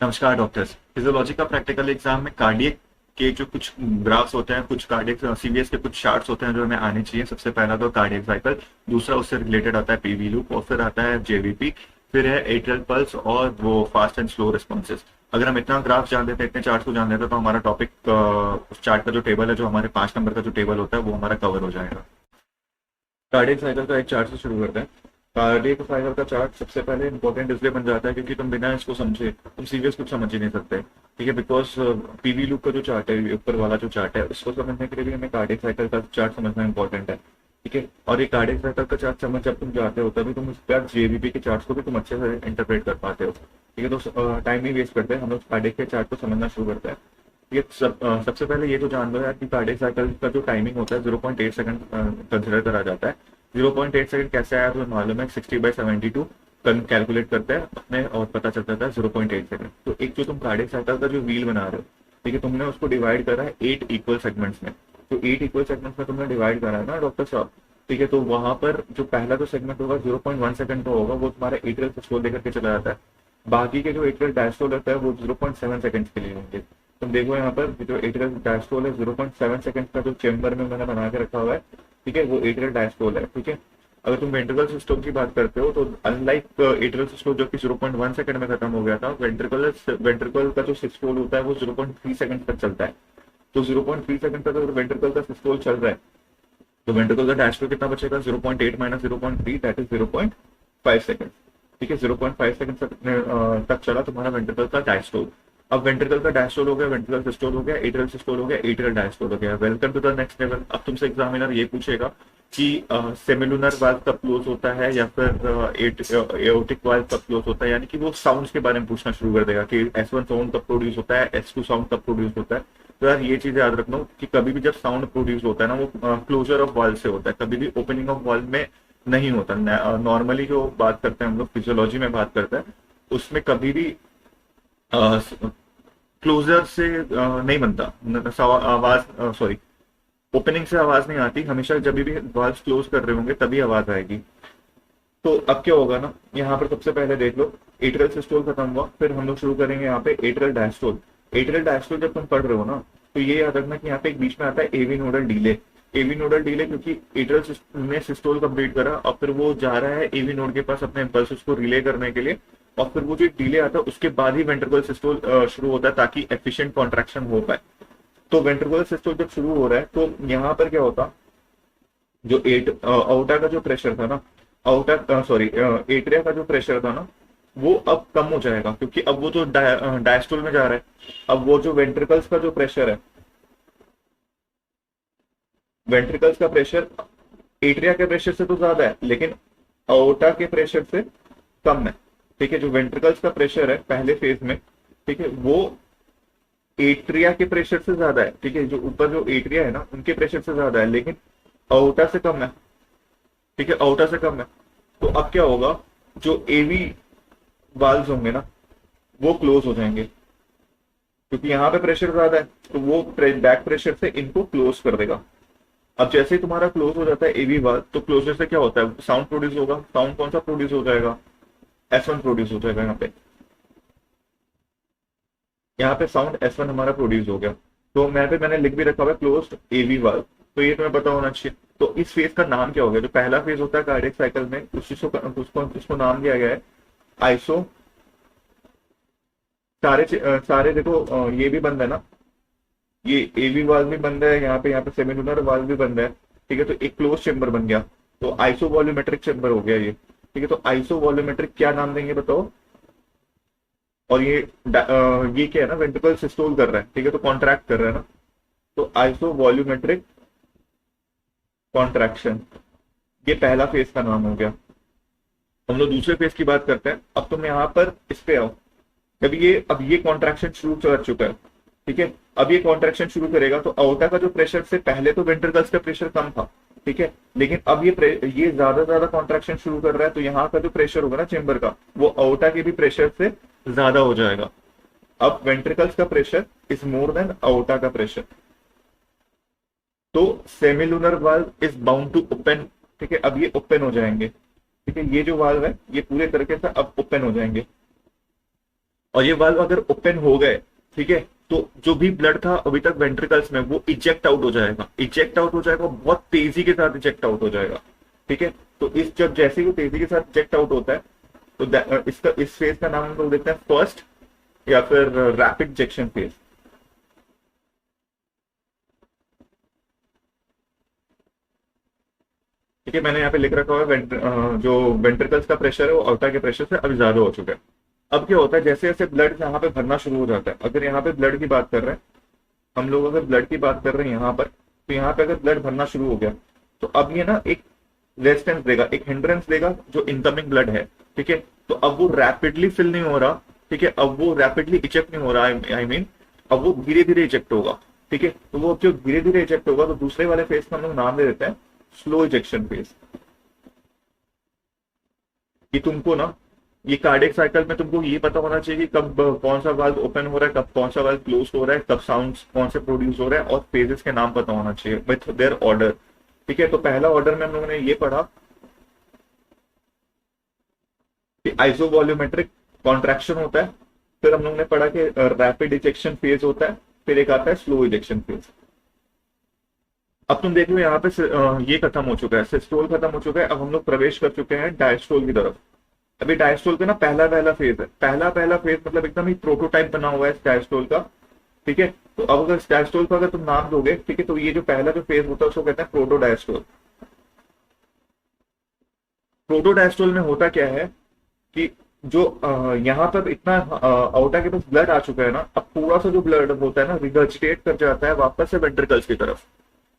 नमस्कार doctors. Physiology का practical exam में कार्डियक के जो कुछ ग्राफ्स होते हैं, कुछ कार्डियक सीवीएस के कुछ चार्ट्स होते हैं जो हमें आने चाहिए। सबसे पहला तो कार्डियक साइकिल, दूसरा उससे रिलेटेड आता है पीवी लूप, और फिर आता है जेवीपी, फिर है एट्रियल पल्स और वो फास्ट एंड स्लो रिस्पॉन्सेज। अगर हम इतना ग्राफ जान लेते हैं, इतने चार्ट को जान लेते हैं, तो हमारा टॉपिक उस चार्ट का जो टेबल है, जो हमारे 5 नंबर का जो टेबल होता है, वो हमारा कवर हो जाएगा। कार्डियक साइकिल का एक चार्ट से शुरू करते हैं। कार्डियक साइकिल का चार्ट सबसे पहले इंपॉर्टेंट इसलिए बन जाता है क्योंकि तुम बिना इसको समझे तुम सीरियस कुछ समझ ही नहीं सकते। ठीक है, बिकॉज पीवी लूप का जो चार्ट है, ऊपर वाला जो चार्ट है, उसको समझने के लिए भी हमें कार्डियक साइकिल का चार्ट समझना इंपॉर्टेंट है। ठीक है, और ये कार्डियक साइकिल का चार्ट समझ जब तुम जाते हो तभी तुम उसके बाद जेबीपी के चार्ट को भी तुम अच्छे से इंटरप्रेट कर पाते हो। ठीक है, तो टाइम नहीं वेस्ट करते, हम लोग कार्डियक के चार्ट को समझना शुरू करते हैं। सबसे पहले ये तो जान लो यार कि कार्डियक साइकिल का जो टाइमिंग होता है 0.8 सेकंड कंसिडर करा जाता है। 0.8 सेकंड कैसे आया तो मालूम है, 60/72 कैलकुलेट करते हैं अपने और पता चलता था 0.8 सेकंड। तो एक जो तुम कार्डियक साइकिल का जो व्हील बना रहे हो, ठीक है, तुमने उसको डिवाइड करा है 8 इक्वल सेगमेंट्स में। तो 8 इक्वल सेगमेंट्स में तुमने डिवाइड करा है ना डॉक्टर साहब। ठीक है, तो वहां पर जो पहला जो सेगमेंट होगा 0.1 सेकंड का होगा, वो तुम्हारा एट्रियल सिस्टोल लेकर के चला जाता है। बाकी के जो एट्रियल डायस्टोल होता है वो 0.7 सेकंड के लिए होंगे। तुम देखो यहाँ पर जो एट्रियल डायस्टोल है, 0.7 सेकंड का जो चेम्बर में मैंने बना के रखा हुआ है, ठीक है, वो एट्रियल डायस्टोल है। ठीक है, अगर तुम वेंट्रिकल सिस्टम की बात करते हो तो अनलाइक एट्रियल सिस्टम जो कि 0.1 सेकंड में खत्म हो गया था, वेंट्रिकल का जो सिस्टोल होता है वो 0.3 सेकंड तक चलता है। तो 0.3 सेकंड तक अगर वेंट्रिकल का सिस्टोल चल रहा है तो वेंट्रिकल का डैशफोर कितना बचेगा, 0.8 माइनस 0.3, दैट इज 0.5 सेकंड। ठीक है, 0.5 सेकंड तक चला तुम्हारा वेंट्रिकल का डायस्टोल। अब वेंट्रिकल का डायस्टोल हो गया, वेंट्रिकल सिस्टोल हो गया, एट्रियल सिस्टोल हो गया, एट्रियल डायस्टोल हो गया। Welcome to the next level. अब तुमसे एग्जामिनर ये पूछेगा कि सेमिलुनर वाल्व कब क्लोज होता है या फिर एओटिक वाल्व कब क्लोज होता है, यानी कि वो साउंड्स के बारे में पूछना शुरू कर देगा कि S1 साउंड कब प्रोड्यूस होता है, S2 साउंड कब प्रोड्यूस होता है। तो यार ये चीज याद रखना कि कभी भी जब साउंड प्रोड्यूस होता है ना, वो क्लोजर ऑफ वाल्व से होता है, कभी भी ओपनिंग ऑफ वाल्व में नहीं होता। नॉर्मली जो बात करते हैं हम लोग, फिजियोलॉजी में बात करते हैं, उसमें कभी भी क्लोजर से नहीं बनता आवाज, सॉरी, ओपनिंग से आवाज नहीं आती। हमेशा जब भी वाल्व क्लोज कर रहे होंगे तभी आवाज आएगी। तो अब क्या होगा ना, यहाँ पर सबसे पहले देख लो, एट्रियल सिस्टोल खत्म हुआ, फिर हम लोग शुरू करेंगे यहाँ पे एट्रियल डायस्टोल। एट्रियल डायस्टोल जब तुम पढ़ रहे हो ना, तो ये याद रखना कि यहाँ पे एक बीच में आता है AV nodal delay. AV nodal delay क्योंकि एट्रियल ने सिस्टोल कंप्लीट करा, और फिर वो जा रहा है एवी नोड के पास अपने इम्पल्स को रिले करने के लिए, और फिर वो जो डीले आता है उसके बाद ही वेंट्रिकल सिस्टोल शुरू होता है ताकि एफिशिएंट कॉन्ट्रैक्शन हो पाए। तो वेंट्रिकुलर सिस्टोल जब शुरू हो रहा है तो यहाँ पर क्या होता, जो आउटा का जो प्रेशर था ना, एट्रिया का जो प्रेशर था ना, वो अब कम हो जाएगा क्योंकि अब वो जो डायस्टोल में जा रहा है। अब वो जो वेंट्रिकल्स का जो प्रेशर है, वेंट्रिकल्स का प्रेशर एट्रिया के प्रेशर से तो ज्यादा है लेकिन आउटा के प्रेशर से कम है। ठीक है, जो वेंट्रिकल्स का प्रेशर है पहले फेज में, ठीक है, वो एट्रिया के प्रेशर से ज्यादा है। ठीक है, जो ऊपर जो एट्रिया है ना, उनके प्रेशर से ज्यादा है, लेकिन आउटा से कम है। ठीक है, आउटा से कम है। तो अब क्या होगा, जो एवी वाल्व होंगे ना, वो क्लोज हो जाएंगे क्योंकि यहाँ पे प्रेशर ज्यादा है, तो वो बैक प्रेशर से इनको क्लोज कर देगा। अब जैसे ही तुम्हारा क्लोज हो जाता है एवी वाल्व, तो क्लोजर से क्या होता है, साउंड प्रोड्यूस होगा। साउंड कौन सा प्रोड्यूस हो जाएगा, S1 प्रोड्यूस हो जाएगा। यहाँ पे साउंड S1 हमारा प्रोड्यूस हो गया। तो मैंने लिख भी रखा हुआ है क्लोज्ड एवी वाल्व, तो ये तुम्हें पता होना चाहिए। तो इस फेज का नाम क्या हो गया, जो पहला फेज होता है कार्डियक साइकिल में, उसको नाम दिया गया है आइसो। सारे देखो, ये भी बंद है ना, ये एवी वाल्व भी बंद है, यहाँ पे सेमिलुनर वाल्व भी बंद है। ठीक है, तो एक क्लोज चेम्बर बन गया, तो आइसो वॉल्यूमेट्रिक चेम्बर हो गया ये। ठीक है, तो आइसो वॉल्यूमेट्रिक क्या नाम देंगे बताओ। और ये क्या है ना, वेंट्रिकल सिस्टोल कर रहा है, ठीक है, तो कॉन्ट्रैक्ट कर रहा है ना, तो आइसो वॉल्यूमेट्रिक कॉन्ट्रैक्शन, ये पहला फेज का नाम हो गया। हम लोग दूसरे फेज की बात करते हैं। अब तुम यहाँ पर इस पे आओ, अब ये कॉन्ट्रैक्शन शुरू कर चुका है। ठीक है, अब ये कॉन्ट्रैक्शन शुरू करेगा, तो आउटा का जो प्रेशर से पहले तो वेंट्रिकल्स का प्रेशर कम था, ठीक है, लेकिन अब ये ज्यादा कॉन्ट्रैक्शन शुरू कर रहा है, तो यहाँ का जो प्रेशर होगा ना चेम्बर का, वो आउटा के भी प्रेशर से ज्यादा हो जाएगा। अब वेंट्रिकल्स का pressure is more than aorta का प्रेशर, तो semilunar valve is bound to open. ठीक है, अब ये ओपन हो जाएंगे। ठीक है, ये जो वाल्व है ये पूरे तरीके से अब ओपन हो जाएंगे, और ये वाल्व अगर ओपन हो गए, ठीक है, तो जो भी ब्लड था अभी तक वेंट्रिकल्स में वो इजेक्ट आउट हो जाएगा, इजेक्ट आउट हो जाएगा, बहुत तेजी के साथ इजेक्ट आउट हो जाएगा। ठीक है, तो इस जब जैसे ही वो तेजी के साथ इजेक्ट आउट होता है तो इसका इस फेज का नाम हम लोग देते हैं फर्स्ट या फिर रैपिड इजेक्शन फेज। ठीक है, मैंने यहाँ पे लिख रखा हुआ है जो वेंट्रिकल्स का प्रेशर है वो अल्टा के प्रेशर से अभी ज्यादा हो चुका है। अब क्या होता है, जैसे जैसे ब्लड यहाँ पे भरना शुरू हो जाता है, अगर यहाँ पे ब्लड की बात कर रहे हैं हम लोग, अगर ब्लड की बात कर रहे हैं यहाँ पर, तो यहाँ पे अगर ब्लड भरना शुरू हो गया तो अब ये ना एक रेजिस्टेंस देगा, एक हिंड्रेंस देगा जो इनकमिंग ब्लड है। ठीक है, तो अब वो रैपिडली फिल नहीं हो रहा, ठीक है, अब वो रैपिडली इजेक्ट नहीं हो रहा, आई मीन अब वो धीरे धीरे इजेक्ट होगा। ठीक है, तो वो जो धीरे धीरे इजेक्ट होगा तो दूसरे वाले फेज का हम लोग नाम दे देते हैं स्लो इजेक्शन फेज। ये तुमको ना, ये कार्डियक साइकिल में तुमको ये पता होना चाहिए कि कब कौन सा वाल्व ओपन हो रहा है, कब कौन सा वाल्व क्लोज हो रहा है, कब साउंड्स कौन से प्रोड्यूस हो रहा है, और फेजेस के नाम पता होना चाहिए विथ देयर ऑर्डर। ठीक है, तो पहला ऑर्डर में हम लोगों ने ये पढ़ा कि आइसोवॉल्यूमेट्रिक कॉन्ट्रैक्शन होता है, फिर हम लोगों ने पढ़ा कि रैपिड इजेक्शन फेज होता है, फिर एक आता है स्लो इजेक्शन फेज। अब तुम देख लो यहाँ पे ये खत्म हो चुका है, सिस्टोल खत्म हो चुका है, अब हम लोग प्रवेश कर चुके हैं डायस्टोल की तरफ। अभी डायस्टोल का ना पहला पहला फेज है, पहला पहला फेज मतलब एकदम ही प्रोटोटाइप बना हुआ है डायस्टोल का। ठीक है, तो अब अगर डायस्टोल का अगर तुम नाम दोगे, ठीक है, तो ये जो पहला जो फेज होता है उसको कहते हैं प्रोटोडायस्टोल। प्रोटोडायस्टोल में होता क्या है कि जो यहाँ पर इतना आउटा के पास ब्लड आ चुका है ना, अब थोड़ा सा जो ब्लड होता है ना रिगर्जिटेट कर जाता है वापस से वेंट्रिकल्स की तरफ।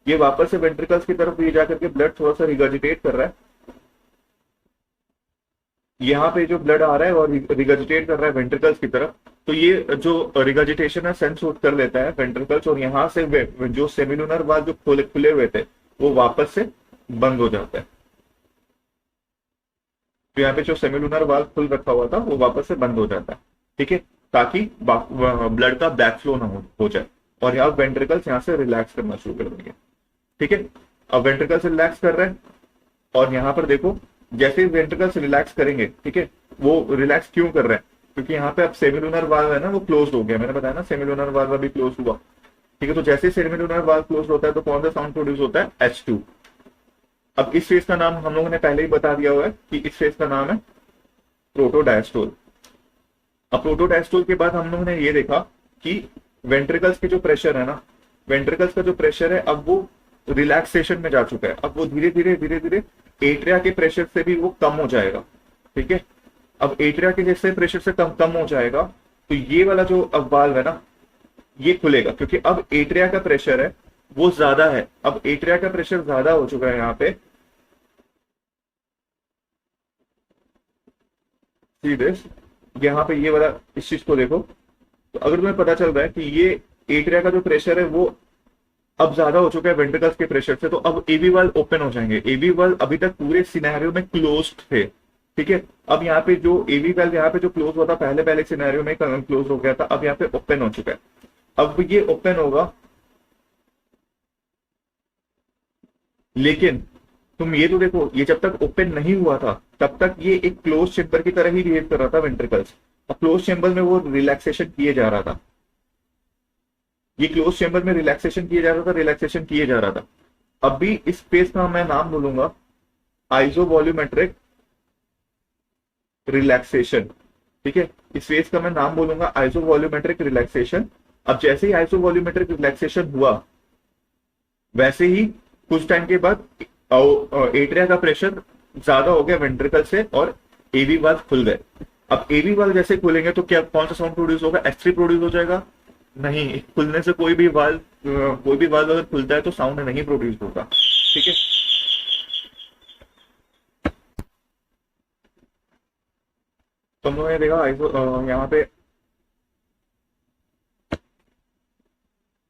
ये वापस से वेंट्रिकल्स की तरफ ये जाकर के ब्लड थोड़ा सा रिगर्जिटेट कर रहा है, यहाँ पे जो ब्लड आ रहा है और रिगर्जिटेट कर रहा है वेंट्रिकल्स की तरफ, तो ये जो रिगर्जिटेशन है सेंस आउट कर लेता है वेंट्रिकल्स, और यहाँ से जो सेमिलुनर वाल्व जो खुले खुले हुए थे वो वापस से बंद हो जाता है। तो यहाँ पे जो सेमिलुनर वाल्व खुल रखा हुआ था वो वापस से बंद हो जाता है। ठीक है, ताकि ब्लड का बैक फ्लो ना हो जाए, और यहाँ वेंट्रिकल्स यहाँ से रिलैक्स करना शुरू कर देंगे। ठीक है, अब वेंट्रिकल्स रिलैक्स कर रहे हैं, और यहाँ पर देखो जैसे ही वेंट्रिकल्स रिलैक्स करेंगे, ठीक है, वो रिलैक्स क्यों कर रहे हैं, क्योंकि यहाँ पे अब सेमिलुनर वाल्व है ना वो क्लोज हो गया, मैंने बताया ना सेमिलुनर वाल्व अभी क्लोज हुआ। ठीक है, तो जैसे सेमिलुनर वाल्व क्लोज होता है तो कौन सा साउंड प्रोड्यूस होता है, H2। अब इस फेज का नाम हम लोगों ने पहले ही बता दिया हुआ है कि इस फेज का नाम है प्रोटोडायस्टोल। अब प्रोटोडायस्टोल के बाद हम लोगों ने ये देखा कि वेंट्रिकल्स के जो प्रेशर है ना, वेंट्रिकल्स का जो प्रेशर है अब वो रिलैक्सेशन में जा चुका है, अब वो धीरे धीरे एट्रिया के प्रेशर से भी वो कम हो जाएगा। ठीक है, अब एट्रिया के जैसे प्रेशर से कम कम हो जाएगा तो ये वाला जो अब वाल्व है ना ये खुलेगा, क्योंकि अब एट्रिया का प्रेशर है वो ज्यादा है, अब एट्रिया का प्रेशर ज्यादा हो चुका है यहाँ पे। सी दिस, यहाँ पे ये वाला इस चीज को देखो, तो अगर तुम्हें पता चल रहा है कि ये एट्रिया का जो प्रेशर है वो अब ज्यादा हो चुका है वेंट्रिकल्स के प्रेशर से, तो अब एवी वाल्व ओपन हो जाएंगे। एवी वाल्व अभी तक पूरे सिनेरियो में क्लोज्ड थे। ठीक है, अब यहाँ पे जो एवी वाल्व यहाँ पे जो क्लोज हुआ था पहले पहले सिनेरियो में क्लोज हो गया था, अब यहाँ पे ओपन हो चुका है, अब ये ओपन होगा। लेकिन तुम ये तो देखो, ये जब तक ओपन नहीं हुआ था तब तक ये एक क्लोज चेम्बर की तरह ही बिहेव कर रहा था वेंट्रिकल्स, और क्लोज चेम्बर में वो रिलैक्सेशन किए जा रहा था, ये क्लोज चेम्बर में रिलैक्सेशन किए जा रहा था, रिलैक्सेशन किए जा रहा था। अब भी इस स्पेस का मैं नाम बोलूंगा आइसोवॉल्यूमेट्रिक रिलैक्सेशन। ठीक है, इस फेज का मैं नाम बोलूंगा आइसोवॉल्यूमेट्रिक रिलैक्सेशन। अब जैसे ही आइसोवॉल्यूमेट्रिक रिलैक्सेशन हुआ वैसे ही कुछ टाइम के बाद एट्रिया का प्रेशर ज्यादा हो गया वेंट्रिकल से और एवी वाल्व खुल गए। अब एवी वाल्व जैसे खुलेंगे तो क्या कौन सा साउंड प्रोड्यूस होगा, H3 प्रोड्यूस हो जाएगा? नहीं, खुलने से कोई भी वाल्व अगर खुलता है तो साउंड नहीं प्रोड्यूस होगा। ठीक है, तुम लोगों ने देखा यहाँ पे,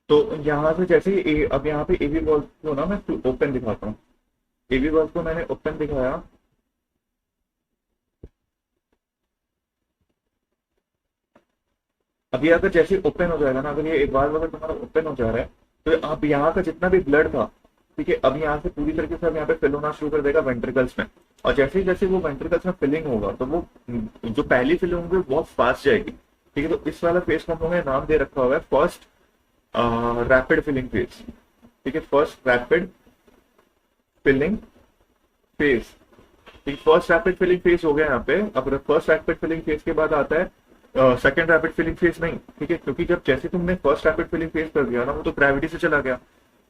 तो यहाँ से जैसे ही अब यहाँ पे एवी वाल्व को ना मैं ओपन दिखाता हूँ, एवी वाल्व को मैंने ओपन दिखाया, अभी अगर जैसे ओपन हो जाएगा ना, अगर ये एक बार अगर तुम्हारा ओपन हो जा रहा है तो अब यहाँ का जितना भी ब्लड था, ठीक है, अब यहाँ से पूरी तरीके से अब यहाँ पे फिल होना शुरू कर देगा वेंट्रिकल्स में, और जैसे ही जैसे वो वेंट्रिकल्स में फिलिंग होगा तो वो जो पहली फिलिंग होगी बहुत फास्ट जाएगी। ठीक है, तो इस वाला फेज को हम लोगों ने नाम दे रखा हुआ है फर्स्ट रैपिड फिलिंग फेज। ठीक है, फर्स्ट रैपिड फिलिंग फेज। ठीक, फर्स्ट रैपिड फिलिंग फेज हो गया यहाँ पे। अब फर्स्ट रैपिड फिलिंग फेज के बाद आता है सेकंड रैपिड फिलिंग फेज नहीं। ठीक है, क्योंकि जब जैसे तुमने फर्स्ट रैपिड फिलिंग फेज कर दिया ना, वो तो ग्रेविटी से चला गया,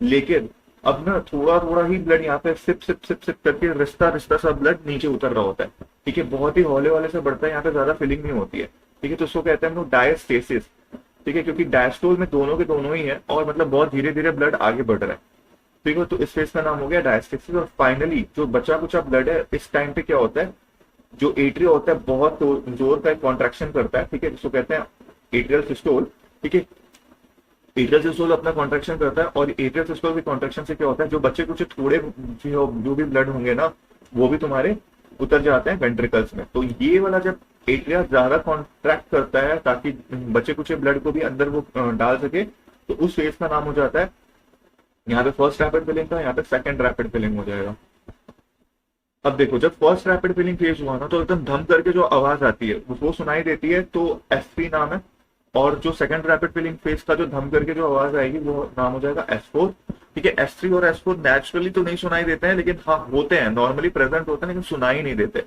लेकिन अब ना थोड़ा थोड़ा ही ब्लड यहाँ पे सिप सिप सिप सिप करके रिश्ता रिश्ता सा ब्लड नीचे उतर रहा होता है। ठीक है, बहुत ही हौले वाले से बढ़ता है, यहाँ पे ज्यादा फिलिंग नहीं होती है। ठीक है, तो उसको कहते हैं हम लोग डायस्टेसिस। ठीक है, क्योंकि डायस्टोल में दोनों के दोनों ही है और मतलब बहुत धीरे धीरे ब्लड आगे बढ़ रहा है। ठीक है, तो इस फेज का नाम हो गया डायस्टेसिस। और फाइनली जो बचा कुचा ब्लड है, इस टाइम पे क्या होता है, जो एट्रिया होता है बहुत जोर का कॉन्ट्रैक्शन करता है। ठीक है, जिसको कहते हैं एट्रियल सिस्टोल। ठीक है, एट्रियल सिस्टोल अपना कॉन्ट्रैक्शन करता है और एट्रियल सिस्टोल के कॉन्ट्रैक्शन से क्या होता है, जो बच्चे कुछ थोड़े जो भी ब्लड होंगे ना, वो भी तुम्हारे उतर जाते हैं वेंट्रिकल्स में। तो ये वाला जब एट्रिया ज्यादा कॉन्ट्रैक्ट करता है ताकि बच्चे कुछ ब्लड को भी अंदर वो डाल सके, तो उस फेज का नाम हो जाता है, यहाँ पे फर्स्ट रैपिड फिलिंग था, यहाँ पे सेकंड रैपिड फिलिंग हो जाएगा। अब देखो, जब फर्स्ट रैपिड फिलिंग फेज हुआ ना, तो एकदम धम करके जो आवाज आती है वो सुनाई देती है, तो S3 नाम है। और जो सेकंड रैपिड फिलिंग फेज का जो धम करके जो आवाज आएगी वो नाम हो जाएगा S4। ठीक है, S3 और S4 नेचुरली तो नहीं सुनाई देते हैं, लेकिन हाँ होते हैं, नॉर्मली प्रेजेंट होते हैं, लेकिन सुनाई नहीं देते।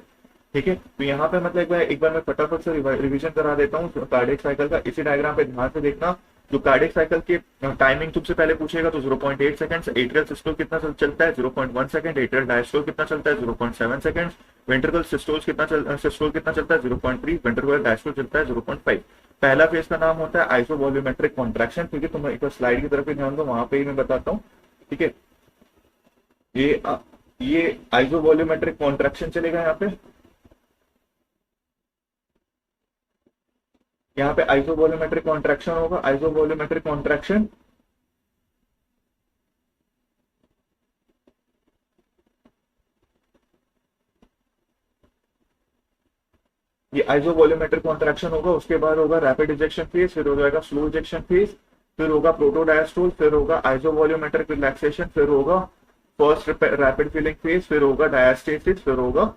ठीक है, तो यहाँ पे मतलब एक बार मैं फटाफट से रिवीजन करा देता हूँ कार्डियक साइकिल का। इसी डायग्राम पे ध्यान से देखना। जो कार्डियक साइकिल के टाइमिंग तुमसे पहले पूछेगा तो 0.8 सेकंड्स। एट्रियल सिस्टोल कितना चलता है, 0.1 सेकंड। एट्रियल डायस्टोल कितना चलता है, 0.7 सेकंड्स। वेंट्रिकल सिस्टोल कितना चलता है, 0.3। वेंट्रिकुलर डायस्टोल चलता है 0.5। पहला फेज का नाम होता है आइसोवॉल्यूमेट्रिक कॉन्ट्रैक्शन। ठीक है, तो मैं एक बार स्लाइड की तरफ ही ध्यान दो, वहां पे ही मैं बताता हूँ। ठीक है, ये आइसोवॉल्यूमेट्रिक कॉन्ट्रैक्शन चलेगा यहाँ पे आइसोवॉल्यूमेट्रिक कॉन्ट्रैक्शन होगा। आइसोवॉल्यूमेट्रिक कॉन्ट्रैक्शन ये आइसोवॉल्यूमेट्रिक कॉन्ट्रैक्शन होगा। उसके बाद होगा रैपिड इजेक्शन फेज, फिर हो जाएगा स्लो इजेक्शन फेज, फिर होगा प्रोटोडायस्टोल, फिर होगा आइसोवॉल्यूमेट्रिक रिलैक्सेशन, फिर होगा फर्स्ट रैपिड फिलिंग फेज, फिर होगा डायस्टेसिस, फिर होगा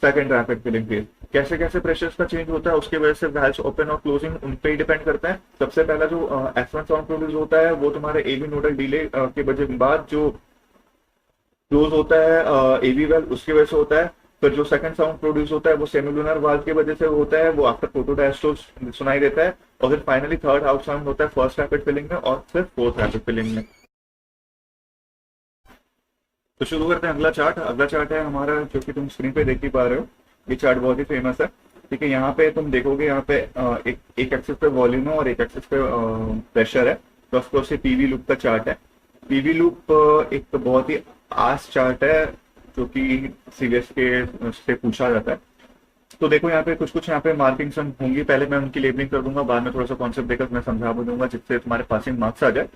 सेकंड रैपिड फिलिंग फेज। कैसे कैसे प्रेशर्स का चेंज होता है उसके वजह से वैल्व्स ओपन और क्लोजिंग उन पे ही डिपेंड करता है। सबसे पहला जो S1 साउंड प्रोड्यूस होता है वो तुम्हारे एवी नोडल डिले के वजह बाद जो क्लोज होता है एवी वेल्व, उसकी वजह से होता है। फिर जो सेकंड साउंड प्रोड्यूस होता है वो सेमिलुनर वाल्व की वजह से होता है, वो आफ्टर प्रोटोडायस्टोल सुनाई देता है। और फिर फाइनली थर्ड आउट साउंड होता है फर्स्ट रैपिड फिलिंग में और फिर फोर्थ रैपिड फिलिंग में। तो शुरू करते हैं अगला चार्ट। अगला चार्ट है हमारा, जो कि तुम स्क्रीन पे देख ही पा रहे हो। ये चार्ट बहुत ही फेमस है। ठीक है, यहाँ पे तुम देखोगे, यहाँ पे एक एक्सिस पे वॉल्यूम है और एक एक्सिस पे प्रेशर है। तो ऑफकोर्स ये पीवी लूप का चार्ट है। पीवी लूप एक तो बहुत ही आस चार्ट है जो कि सीवीएस के से पूछा जाता है। तो देखो यहाँ पे कुछ यहाँ पे मार्किंग्स होंगी, पहले मैं उनकी लेबलिंग कर दूंगा, बाद में थोड़ा सा कॉन्सेप्ट देकर मैं समझा दूंगा जिससे तुम्हारे पासिंग मार्क्स आ जाए।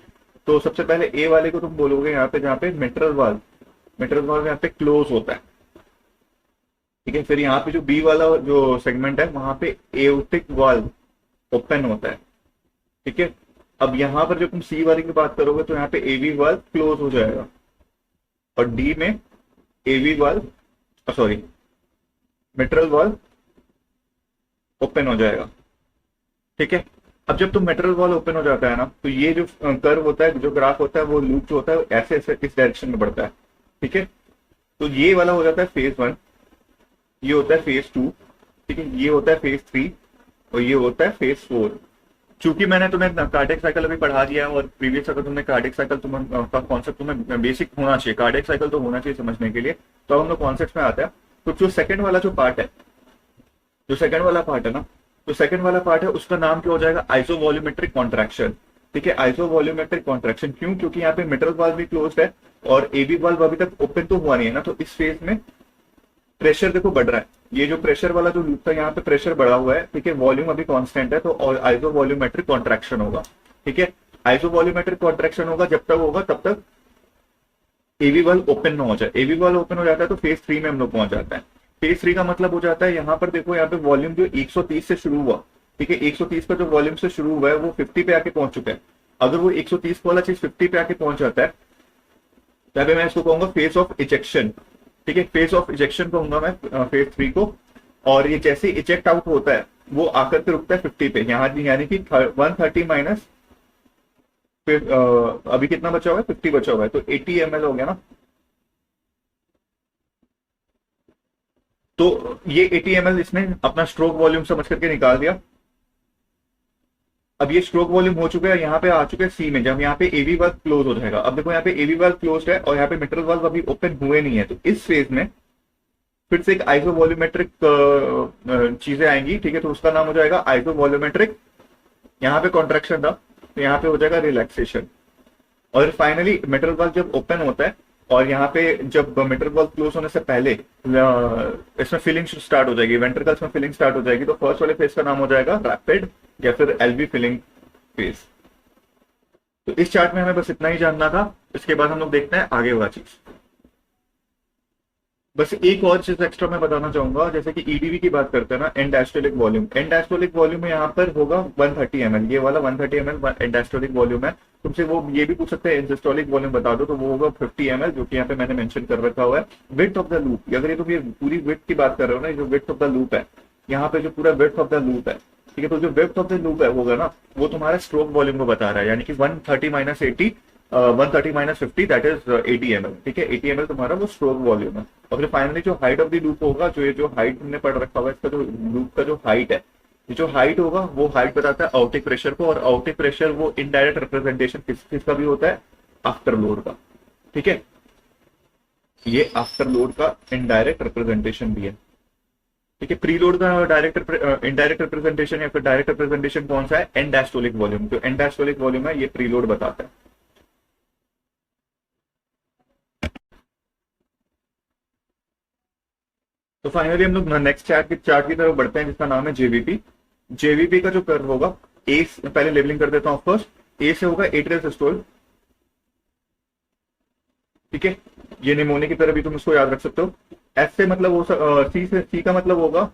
तो सबसे पहले ए वाले को तुम बोलोगे यहाँ पे, जहाँ पे मिट्रल वाल्व यहाँ पे क्लोज होता है। ठीक है, फिर यहाँ पे जो बी वाला जो सेगमेंट है वहां पे एओर्टिक वाल्व ओपन होता है। ठीक है, अब यहाँ पर जब तुम सी वाले की बात करोगे तो यहाँ पे एवी वाल्व क्लोज हो जाएगा और डी में AV valve sorry mitral valve open हो जाएगा। ठीक है, अब जब तुम मिट्रल वाल्व ओपन हो जाता है ना, तो ये जो कर्व होता है, जो ग्राफ होता है, वो लूप जो होता है ऐसे ऐसे इस डायरेक्शन में बढ़ता है। ठीक है, तो ये वाला हो जाता है फेज 1, ये होता है फेज 2, ठीक है, ये होता है फेज 3 और ये होता है फेज 4। चूंकि मैंने तुम्हें कार्डियक साइकिल अभी पढ़ा दिया है और प्रीवियस अगर तुमने कार्डियक साइकिल का कॉन्सेप्ट तुम्हें बेसिक होना चाहिए, कार्डियक साइकिल तो होना चाहिए समझने के लिए, तो हम लोग कॉन्सेप्ट में आते हैं। तो जो सेकंड वाला पार्ट है ना, तो सेकंड वाला पार्ट है, उसका नाम क्या हो जाएगा, आइसोवॉल्यूमेट्रिक कॉन्ट्रैक्शन। ठीक है, आइसोवॉल्यूमेट्रिक कॉन्ट्रैक्शन क्यों, क्योंकि यहाँ पे मिट्रल वाल्व भी क्लोज्ड है और एबी वाल्व अभी तक ओपन तो हुआ नहीं है ना। तो इस फेज में प्रेशर देखो बढ़ रहा है, ये जो प्रेशर वाला जो लूप था यहाँ पे प्रेशर बढ़ा हुआ है। ठीक है, वॉल्यूम अभी कांस्टेंट है, तो आइसोवॉल्यूमेट्रिक कॉन्ट्रैक्शन होगा। ठीक है, आइसोवॉल्यूमेट्रिक कॉन्ट्रैक्शन होगा, जब तक होगा तब तक एवी वाल्व ओपन ना हो जाए। एवी वाल्व ओपन हो जाता है तो फेज 3 में हम लोग पहुंच जाता है। फेज 3 का मतलब हो जाता है, यहाँ पर देखो, यहाँ पे वॉल्यूम जो 130 से शुरू हुआ, ठीक है, 130 का जो वॉल्यूम से शुरू हुआ है वो 50 पे आके पहुंच चुका है। अगर वो 130 वाला चीज 50 पे आके पहुंच जाता है तब मैं इसको कहूंगा फेज ऑफ इजेक्शन। ठीक है, फेज ऑफ इजेक्शन कहूंगा मैं फेज 3 को। और ये जैसे इजेक्ट आउट होता है वो आकर के रुकता है 50 पे, यहाँ यानी कि 130 माइनस फिर अभी कितना बचा हुआ है, 50 बचा हुआ है, तो 80 ml हो गया ना। तो ये 80 ml इसने अपना स्ट्रोक वॉल्यूम समझ करके निकाल दिया। अब ये स्ट्रोक वॉल्यूम हो चुका है, यहाँ पे आ चुके हैं सी में, जब यहाँ पे एवी वाल्व क्लोज हो जाएगा। अब देखो यहाँ पे एवी वाल्व क्लोज है और यहाँ पे मिट्रल वाल्व अभी ओपन हुए नहीं है, तो इस फेज में फिर से एक आइसो वॉल्यूमेट्रिक चीजें आएंगी, ठीक है, तो उसका नाम हो जाएगा आइसो वॉल्यूमेट्रिक। यहाँ पे कॉन्ट्रेक्शन था तो यहाँ पे हो जाएगा रिलैक्सेशन। और फाइनली मिट्रल वाल्व जब ओपन होता है और यहाँ पे जब मिट्रल वाल्व क्लोज होने से पहले इसमें फिलिंग स्टार्ट हो जाएगी, वेंट्रिकल्स में फिलिंग स्टार्ट हो जाएगी, तो फर्स्ट वाले फेज का नाम हो जाएगा रैपिड या फिर एलवी फिलिंग फेज। तो इस चार्ट में हमें बस इतना ही जानना था। इसके बाद हम लोग देखते हैं आगे वाला चीज। बस एक और चीज एक्स्ट्रा मैं बताना चाहूंगा, जैसे कि ईडीवी की बात करते हैं ना, and diastolic volume. And diastolic volume यहाँ पर होगा 130 ml, ये वाला 130 ml एंड डायस्टोलिक वॉल्यूम है। तुमसे वो ये भी पूछ सकते हैं सिस्टोलिक वॉल्यूम बता दो, तो वो होगा 50 ml, जो कि यहाँ पे मैंने मेंशन कर रखा हुआ है। विड्थ ऑफ द लूप, अगर ये तुम ये पूरी विड्थ की बात कर रहे हो ना, जो विड्थ ऑफ द लूप है, यहाँ पे जो पूरा विड्थ ऑफ द लूप है, ठीक है, तो जो विड्थ ऑफ द लूप है होगा ना, वो तुम्हारा स्ट्रोक वॉल्यूम को बता रहा है, यानी कि 130 minus 80 130 minus 50 that is 80 ml, ठीक है, 80 ml तुम्हारा वो स्ट्रोक वॉल्यूम है। और फिर फाइनली जो हाइट ऑफ द लूप होगा, जो ये जो हाइट हमने पढ़ रखा हुआ है, इसका जो लूप का जो हाइट है, ये जो हाइट होगा वो हाइट बताता है आउटिक प्रेशर को, और आउटिक प्रेशर वो इनडायरेक्ट रिप्रेजेंटेशन किसका भी होता है, आफ्टर लोड का, ठीक है, ये आफ्टर लोड का इनडायरेक्ट रिप्रेजेंटेशन भी है, ठीक है। प्रीलोड का डायरेक्ट इनडायरेक्ट रिप्रेजेंटेशन या फिर डायरेक्ट रिप्रेजेंटेशन कौन सा है, एंड डायस्टोलिक वॉल्यूम। जो एंड डायस्टोलिक वॉल्यूम है ये प्रीलोड बताता है। तो फाइनली हम लोग नेक्स्ट चार्ट की तरफ बढ़ते हैं, जिसका नाम है जेवीपी। जेवीपी का जो कर्व होगा, ए पहले लेबलिंग कर देता हूं फर्स्ट। ए से होगा एट्रियल सिस्टोल, ठीक है, ये निमोनिया की तरह भी तुम उसको याद रख सकते हो। एस से मतलब हो सी का मतलब होगा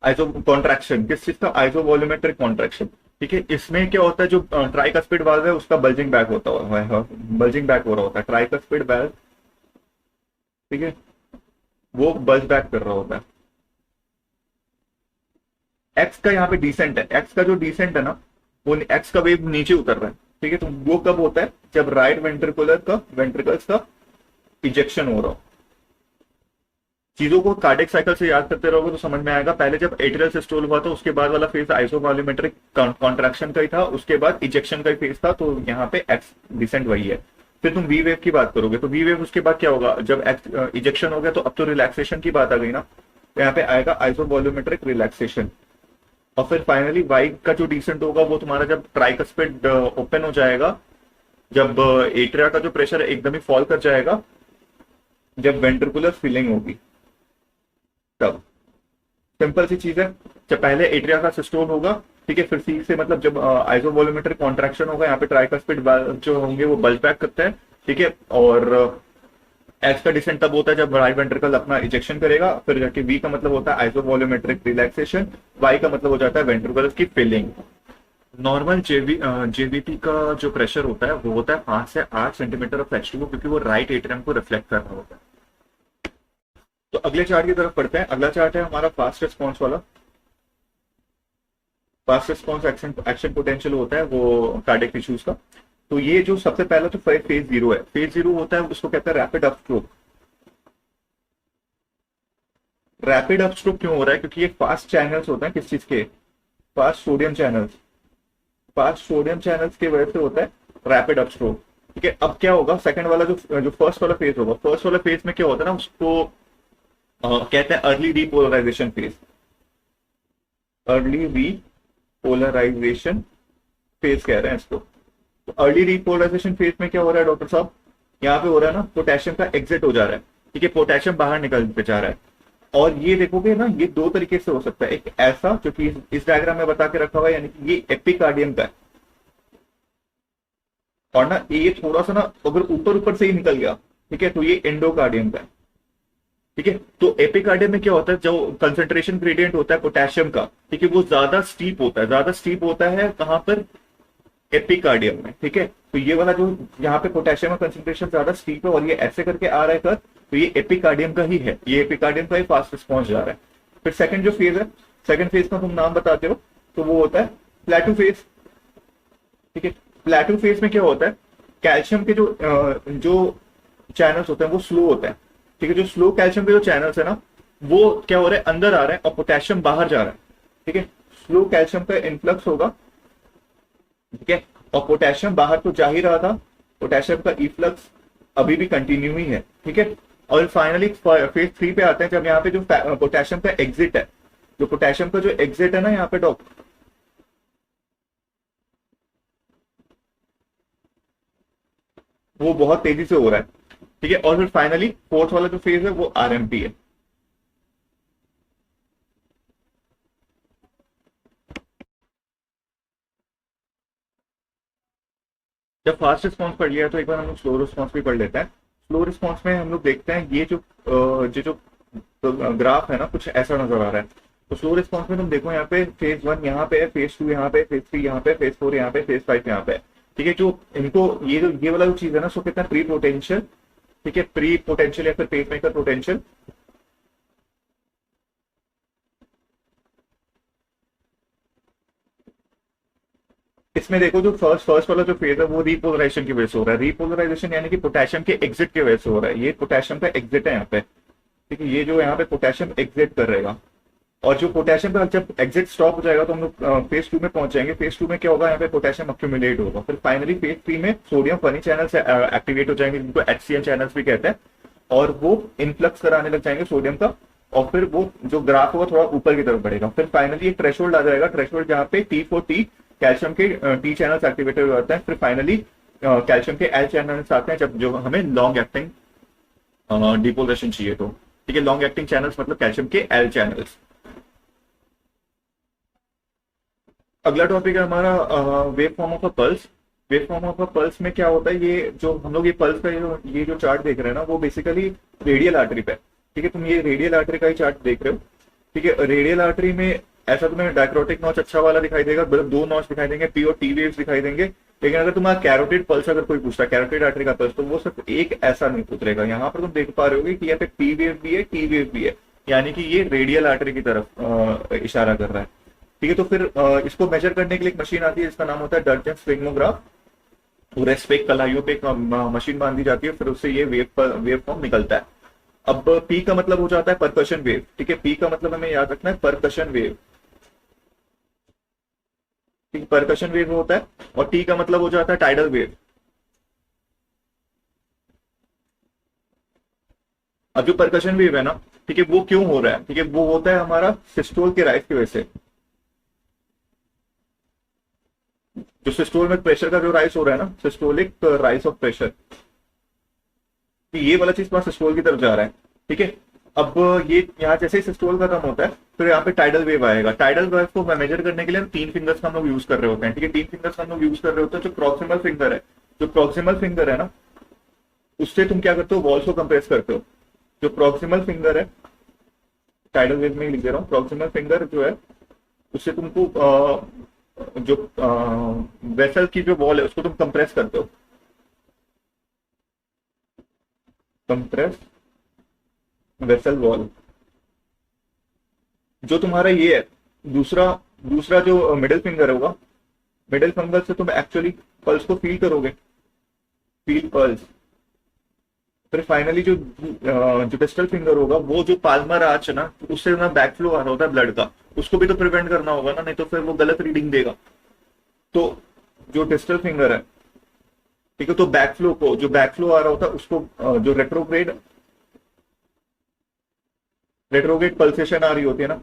आइसो कॉन्ट्रैक्शन, किस चीज का, आइसो वॉल्यूमेट्रिक कॉन्ट्रैक्शन, ठीक है। इसमें क्या होता है, जो ट्राइकस्पिड वाल्व है उसका बल्जिंग बैक होता है, बल्जिंग बैक हो रहा होता है ट्राइकस्पिड वाल्व, ठीक है, वो बल्ज बैक कर रहा होता है। एक्स का यहाँ पे डिसेंट है, एक्स का जो डिसेंट है ना, वो एक्स का वेव नीचे उतर रहा है, ठीक है, तो वो कब होता है, जब राइट वेंट्रिकल्स का इजेक्शन हो रहा हो। चीजों को कार्डियक साइकिल से याद करते रहोगे तो समझ में आएगा। पहले जब एट्रियल सिस्टोल हुआ था, उसके बाद वाला फेज आइसोवॉल्यूमेट्रिक कॉन्ट्रैक्शन का ही था, उसके बाद इजेक्शन का ही फेज था, तो यहाँ पे एक्स डिसेंट वही है। फिर तुम वी वेव की बात करोगे तो वी वेव उसके बाद क्या होगा, जब इजेक्शन हो गया तो अब तो रिलैक्सेशन की बात आ गई ना, तो यहाँ पे आएगा आइसोवॉल्यूमेट्रिक रिलैक्सेशन। और फिर फाइनली वाई का जो डिसेंट होगा वो तुम्हारा जब ट्राइकस्पिड ओपन हो जाएगा, जब एट्रिया का जो प्रेशर एकदम ही फॉल कर जाएगा, जब वेंट्रिकुलर फिलिंग होगी, तब। सिंपल सी चीज है, जब पहले एट्रिया का सिस्टोल होगा, ठीक है, फिर सी से मतलब जब आइसोवॉल्यूमेट्रिक कॉन्ट्रैक्शन होगा, यहाँ पे ट्राइकस्पिड जो होंगे वो बल्ज बैक करते हैं, ठीक है। और एच का डिसेंट तब होता है जब राइट वेंट्रिकल अपना इजेक्शन करेगा, फिर जाके वी का मतलब होता है आइसोवॉल्यूमेट्रिक रिलैक्सेशन, वाई का मतलब हो जाता है वेंट्रिकल की फिलिंग। नॉर्मल जेवीपी का जो प्रेशर होता है वो होता है 5 से 8 सेंटीमीटर ऑफ H2O, क्योंकि वो राइट एट्रियम को रिफ्लेक्ट कर रहा होता है। तो अगले चार्ट की तरफ पढ़ते हैं। अगला चार्ट है हमारा फास्ट रिस्पॉन्स वाला। फास्ट रिस्पॉन्स एक्शन पोटेंशियल होता है वो कार्डियक टिश्यूज का। तो ये जो सबसे पहला तो फेज जीरो है, फेज जीरो होता है उसको कहते हैं रैपिड अपस्ट्रोक। रैपिड अपस्ट्रोक क्यों हो रहा है, क्योंकि ये फास्ट चैनल्स होते हैं, किस चीज के, fast sodium channels, fast sodium channels की वजह से होता है रैपिड अपस्ट्रोक, ठीक है। अब क्या होगा, सेकंड वाला जो फर्स्ट वाला फेज होगा, फर्स्ट वाला फेज में क्या होता है ना, उसको कहते हैं early repolarisation phase, early repolarisation phase कह रहे हैं इसको। तो अर्ली रीपोलराइजेशन फेज में क्या हो रहा है डॉक्टर साहब, यहाँ पे हो रहा है ना, पोटेशियम का एग्जिट हो जा रहा है, ठीक है, पोटेशियम बाहर निकल के जा रहा है। और ये देखोगे ना, ये दो तरीके से हो सकता है, एक ऐसा जो कि इस डायग्राम में बता के रखा हुआ है, यानी कि ये एपिकार्डियम का है, और ना ये थोड़ा सा ना अगर ऊपर ऊपर से ही निकल गया, ठीक है, तो ये एंडोकार्डियम का है, ठीक है। तो एपिकार्डियम में क्या होता है, जो कंसेंट्रेशन ग्रेडियंट होता है पोटेशियम का, ठीक है, वो ज्यादा स्टीप होता है, ज्यादा स्टीप होता है कहां पर, एपिकार्डियम में, ठीक है। तो ये वाला जो यहाँ पे पोटेशियम का कंसेंट्रेशन ज्यादा स्टीप है और ये ऐसे करके आ रहा है कर, तो ये एपिकार्डियम का ही है, ये एपिकार्डियम का ही फास्ट रिस्पॉन्स जा रहा है। फिर सेकंड जो फेज है, सेकंड फेज का तुम नाम बताते हो तो वो होता है प्लेटो फेज। ठीक है, प्लेटो फेज में क्या होता है, कैल्शियम के जो चैनल्स होते हैं वो स्लो होते हैं। ठीक है, जो स्लो कैल्शियम के जो चैनल्स है ना, वो क्या हो रहा है, अंदर आ रहे हैं और पोटेशियम बाहर जा रहा है। ठीक है, स्लो कैल्शियम का इन्फ्लक्स होगा। ठीक है, और पोटेशियम बाहर तो जा ही रहा था, पोटेशियम का इफ्लक्स अभी भी कंटिन्यू ही है। ठीक है, और फाइनली फेज 3 पे आते हैं, जब यहाँ पे जो पोटेशियम का एग्जिट है, जो पोटेशियम का जो एग्जिट है ना यहाँ पे डॉक, वो बहुत तेजी से हो रहा है। ठीक है, और फिर फाइनली फोर्थ वाला जो फेज है वो आरएमपी है। जब फास्ट रिस्पॉन्स पढ़ लिया तो एक बार हम लोग स्लो रिस्पॉन्स भी पढ़ लेते हैं। स्लो रिस्पॉन्स में हम लोग देखते हैं ये जो ग्राफ है ना, कुछ ऐसा नजर आ रहा है। तो स्लो रिस्पॉन्स में तुम देखो यहाँ पे फेज 1 यहाँ पे है, फेज 2 यहाँ पे, फेज 3 यहाँ पे, फेज 4 यहाँ पे, फेज 5 यहाँ पे है। ठीक है, जो इनको ये वाला जो चीज है ना, उसको कहते हैं प्री पोटेंशियल। ठीक है, प्री पोटेंशियल या फिर पेस मेकर पोटेंशियल। इसमें देखो जो फर्स्ट वाला जो फेज है वो रिपोलराइजेशन की वजह से हो रहा है। रिपोलराइजेशन यानी कि पोटेशियम के एग्जिट की वजह से हो रहा है। ये पोटेशियम का एग्जिट है यहाँ पे। ठीक है, ये जो यहाँ पे पोटेशियम एग्जिट कर रहेगा, और जो पोटेशियम का जब एग्जिट स्टॉप हो जाएगा तो हम लोग फेज 2 में पहुंच जाएंगे। फेज 2 में क्या होगा, यहाँ पे पोटेशियम अक्यूमुलेट होगा। फिर फाइनली फेज 3 में सोडियम फनी चैनल्स एक्टिवेट हो जाएंगे, जिनको एचसीएन चैनल्स भी कहते हैं, और वो इनफ्लक्स कराने लग जाएंगे सोडियम का, और फिर वो जो ग्राफ होगा थोड़ा ऊपर की तरफ बढ़ेगा। फिर फाइनली एक थ्रेशोल्ड आ जाएगा, थ्रेशोल्ड जहाँ पे T4T कैल्शियम के टी चैनल्स एक्टिवेटेड हो जाते हैं। फिर फाइनली कैल्शियम के एल चैनल्स आते हैं, जब जो हमें लॉन्ग एक्टिंग डिपोलेशन चाहिए तो। ठीक है, लॉन्ग एक्टिंग चैनल्स मतलब कैल्शियम के एल चैनल्स। अगला टॉपिक है हमारा wave form of a pulse. Wave form of a pulse में क्या होता है, ये जो हम लोग ये पल्स का ये जो चार्ट देख रहे हैं ना, वो बेसिकली रेडियल आर्टरी पे। ठीक है, तुम ये रेडियल आर्टरी का ही चार्ट देख रहे हो। ठीक है, रेडियल आर्टरी में ऐसा तुम्हें डायक्रोटिक नॉच अच्छा वाला दिखाई देगा, मतलब 2 नॉच दिखाई देंगे, पी और टी वेव्स दिखाई देंगे। लेकिन अगर तुम्हारा कैरोटिड पल्स अगर कोई पूछता है, कैरोटिड आर्टरी का पल्स, तो वो सिर्फ एक ऐसा नहीं उतरेगा। यहाँ पर तुम देख पा रहे होगे कि यहाँ पे पी वेव भी है, टी वेव भी है, यानी कि ये रेडियल आर्टरी की तरफ इशारा कर रहा है। ठीक है, तो फिर इसको मेजर करने के लिए एक मशीन आती है जिसका नाम होता है डर्जन स्फिग्मोग्राफ। पूरे स्पेक कलाइयों पे एक मशीन बांधी जाती है, फिर उससे ये वेव फॉर्म निकलता है। अब पी का मतलब हो जाता है परकशन वेव। ठीक है, पी का मतलब हमें याद रखना है परकशन वेव। ठीक है, परकशन वेव होता है। और टी का मतलब हो जाता है टाइडल वेव। अब जो परकशन वेव है ना, ठीक है, वो क्यों हो रहा है, ठीक है, वो होता है हमारा सिस्टोल के राइज की वजह से। जो सिस्टोल में प्रेशर का जो राइज हो रहा है ना, सिस्टोलिक राइज ऑफ प्रेशर, ये वाला चीज पास सिस्टोल की तरफ जा रहा है। ठीक है, अब ये यहाँ जैसे ही सिस्टोल खत्म होता है, फिर यहाँ पे टाइडल वेव आएगा। टाइडल वेव को मेजर करने के लिए 3 फिंगर्स का हम लोग यूज कर रहे होते हैं। ठीक है, 3 फिंगर्स का हम लोग यूज कर रहे होते हैं। जो प्रॉक्सिमल फिंगर है, जो प्रॉक्सिमल फिंगर है ना, उससे तुम क्या करते हो, वॉल्स को कंप्रेस करते हो। जो प्रॉक्सिमल फिंगर है, टाइडल वेव में ही लिख दे रहा हूँ, प्रॉक्सिमल फिंगर जो है, उससे तुमको जो वेसल की जो वॉल है उसको तुम कंप्रेस करते हो। Compress vessel wall. जो तुम्हारा ये है दूसरा दूसरा जो मिडिल फिंगर होगा, मिडिल फिंगर से तुम एक्चुअली पल्स को फील करोगे, फील पल्स। फिर फाइनली जो डिस्टल फिंगर होगा, वो जो पाल्मर आर्च है ना, उससे ना बैक फ्लो आ रहा होता है ब्लड का, उसको भी तो प्रिवेंट करना होगा ना, नहीं तो फिर वो गलत रीडिंग देगा। तो जो डिस्टल फिंगर है, ठीक है, तो बैक फ्लो को, जो बैक फ्लो आ रहा होता है उसको, जो रेट्रोग्रेड रेट्रोग्रेड पल्सेशन आ रही होती है ना,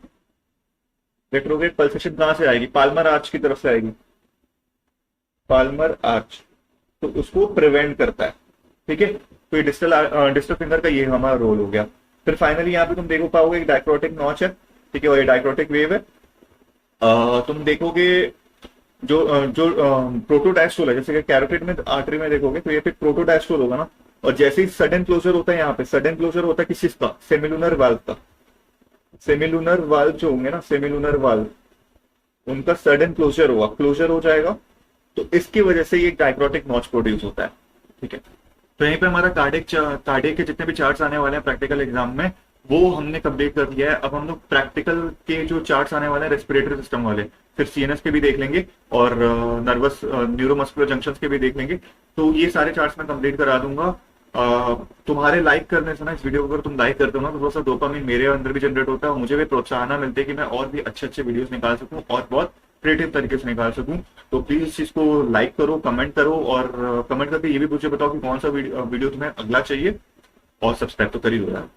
रेट्रोग्रेड पल्सेशन कहां से आएगी, पाल्मर आर्च की तरफ से आएगी, पाल्मर आर्च, तो उसको प्रिवेंट करता है। ठीक है, तो ये डिस्टल फिंगर का ये हमारा रोल हो गया। फिर फाइनली यहाँ पे तुम देखो पाओगे एक डायक्रोटिक नॉच है। ठीक है, और ये डायक्रोटिक वेव है। तुम देखोगे जो प्रोटोडायस्टोल है, जैसे कि कैरोटिड में आर्टरी में देखोगे तो ये पे प्रोटोडायस्टोल होगा ना, और जैसे ही सडन क्लोजर होता है, यहाँ पे सडन क्लोजर होता है किसका, सेमिलुनर वाल्व का। सेमिलुनर वाल्व जो होंगे ना, सेमिलुनर वाल्व, उनका सडन क्लोजर होगा, क्लोजर हो जाएगा, तो इसकी वजह से ये डायक्रोटिक नॉच प्रोड्यूस होता है। ठीक है, तो यहीं पे हमारा कार्डियक के जितने भी चार्ट्स आने वाले हैं प्रैक्टिकल एग्जाम में, वो हमने कंप्लीट कर दिया है। अब हम लोग प्रैक्टिकल के जो चार्ट्स आने वाले हैं रेस्पिरेटरी सिस्टम वाले, फिर सीएनएस के भी देख लेंगे और नर्वस न्यूरोमस्कुलर जंक्शंस के भी देख लेंगे। तो ये सारे चार्ट्स मैं कंप्लीट करा दूंगा। तुम्हारे लाइक करने से ना, इस वीडियो को अगर तुम लाइक करते हो ना, तो थोड़ा सा डोपामिन मेरे अंदर भी जनरेट होता है और मुझे भी प्रोत्साहन मिलती है कि मैं और भी अच्छे अच्छे वीडियोस निकाल सकूं और बहुत क्रिएटिव तरीके से निकाल सकूं। तो प्लीज इस चीज को लाइक करो, कमेंट करो और कमेंट करके ये भी मुझे बताओ कि कौन सा वीडियो तुम्हें अगला चाहिए, और सब्सक्राइब तो कर ही दो यार।